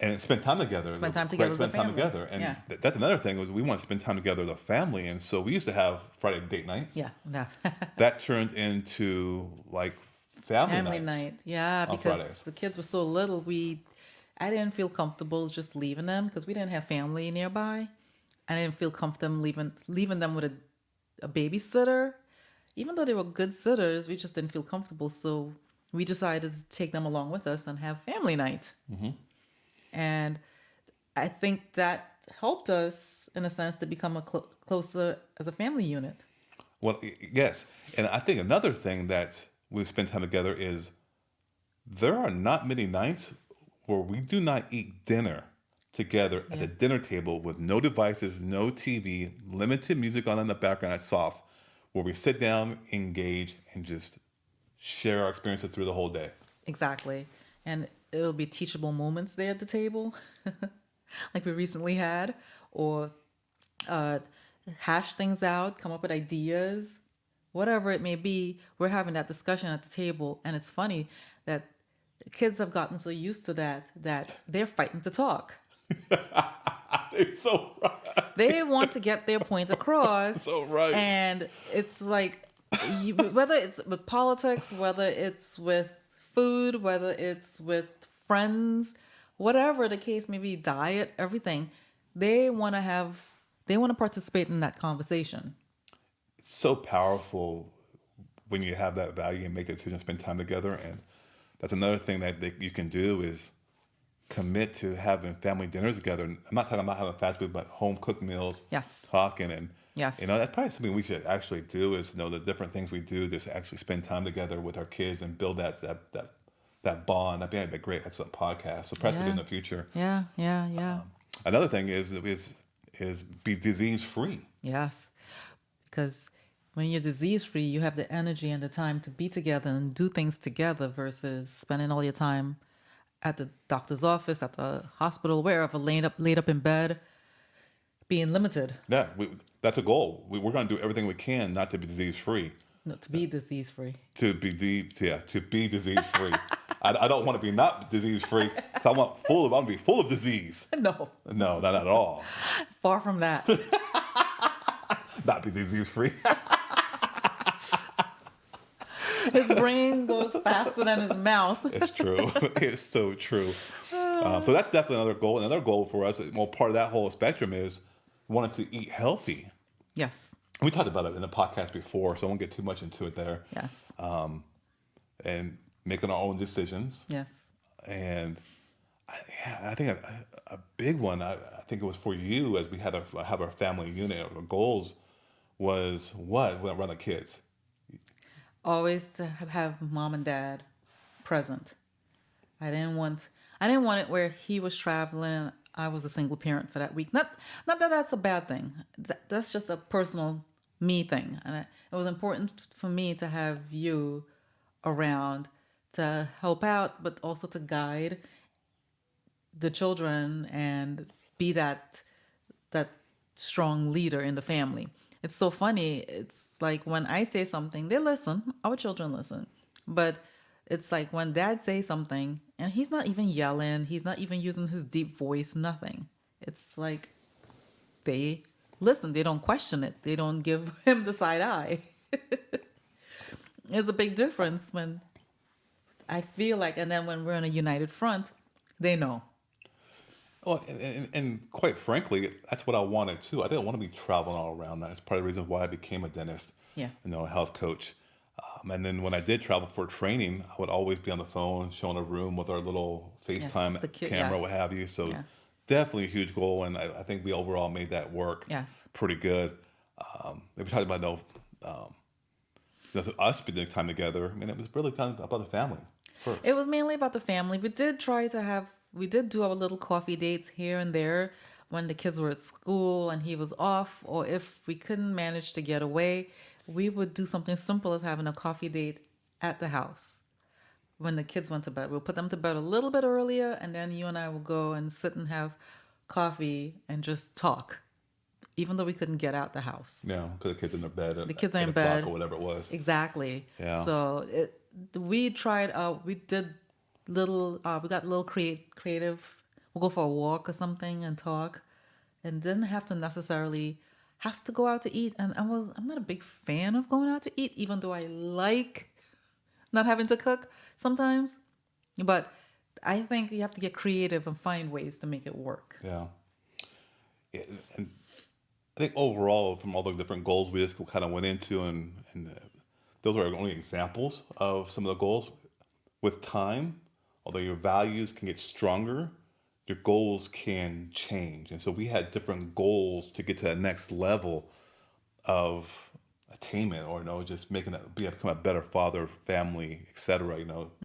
and spend time together. Spend time Right, together as a spend time family. together, and Yeah. that's another thing was we want to spend time together as a family, and so we used to have Friday date nights. Yeah. No. That turned into like family Family nights night. Yeah, on because Fridays. the kids were so little, I didn't feel comfortable just leaving them because we didn't have family nearby. I didn't feel comfortable leaving them with a babysitter. Even though they were good sitters, we just didn't feel comfortable. So we decided to take them along with us and have family night. And I think that helped us, in a sense, to become closer as a family unit. Well, yes, and I think another thing that we spend time together is there are not many nights where we do not eat dinner together at Yeah, the dinner table with no devices, no TV, limited music on in the background that's soft, where we sit down, engage, and just share our experiences through the whole day. exactly. And it'll be teachable moments there at the table, like we recently had, or uh, hash things out, come up with ideas, whatever it may be. We're having that discussion at the table, and it's funny that kids have gotten so used to that they're fighting to talk. It's so right. They want to get their point across, So right. and it's like whether it's with politics, whether it's with food, whether it's with friends, whatever the case may be, diet, everything, they want to have, they want to participate in that conversation. It's so powerful when you have that value and make the decision to spend time together. And that's another thing that you can do is commit to having family dinners together. I'm not talking about having fast food, but home cooked meals, Yes. talking, and Yes. that's probably something we should actually do is the different things we do just actually spend time together with our kids and build that bond. That'd be a great, excellent podcast. So perhaps we'll do in Yeah. the future. Yeah. Yeah. Yeah. Another thing is be disease free. Yes. Because when you're disease free, you have the energy and the time to be together and do things together versus spending all your time at the doctor's office, at the hospital, wherever, laid up in bed, being limited. Yeah, that's a goal. We're going to do everything we can not to be disease free. No, to be disease free. To be disease free. I don't want to be not disease free. I want to be full of disease. No, No, not at all. far from that. Not be disease free. His brain goes faster than his mouth. It's true. It's so true. So that's definitely another goal. Another goal for us, well, part of that whole spectrum is wanting to eat healthy. Yes. We talked about it in the podcast before, so I won't get too much into it there. Yes. And making our own decisions. Yes. And I think a big one, I think it was for you as we had have our family unit, our goals was what? Around the kids. Always to have mom and dad present. I didn't want it where he was traveling and I was a single parent for that week. Not that that's a bad thing. That's just a personal me thing. And it was important for me to have you around to help out, but also to guide the children and be that strong leader in the family. It's so funny. It's like when I say something, they listen. Our children listen. But it's like when dad says something and he's not even yelling, he's not even using his deep voice, nothing. It's like they listen, they don't question it. They don't give him the side eye. It's a big difference when I feel like, and then when we're in a united front, they know. Well, and quite frankly, that's what I wanted too. I didn't want to be traveling all around. That's part of the reason why I became a dentist, Yeah. a health coach. And then when I did travel for training, I would always be on the phone, showing a room with our little FaceTime the kid, camera, yes. what have you. So Yeah. definitely a huge goal, and I think we overall made that work Yes. pretty good. We talked about us spending time together. I mean, it was really kind of about the family first. It was mainly about the family. We did do our little coffee dates here and there when the kids were at school and he was off, or if we couldn't manage to get away, we would do something simple as having a coffee date at the house when the kids went to bed. We'll put them to bed a little bit earlier, and then you and I will go and sit and have coffee and just talk, even though we couldn't get out the house. Because the kids in their bed at The kids are 8 in o'clock bed. or whatever it was. Exactly. Yeah. So we tried. We did little. We got little creative we'll go for a walk or something and talk, and didn't have to necessarily have to go out to eat. And I'm not a big fan of going out to eat, even though I like not having to cook sometimes. But I think you have to get creative and find ways to make it work. Yeah. Yeah, and I think overall, from all the different goals we just kind of went into, and those are only examples of some of the goals. With time, although your values can get stronger, your goals can change. And so we had different goals to get to that next level of attainment, or just making become a better father, family, etc.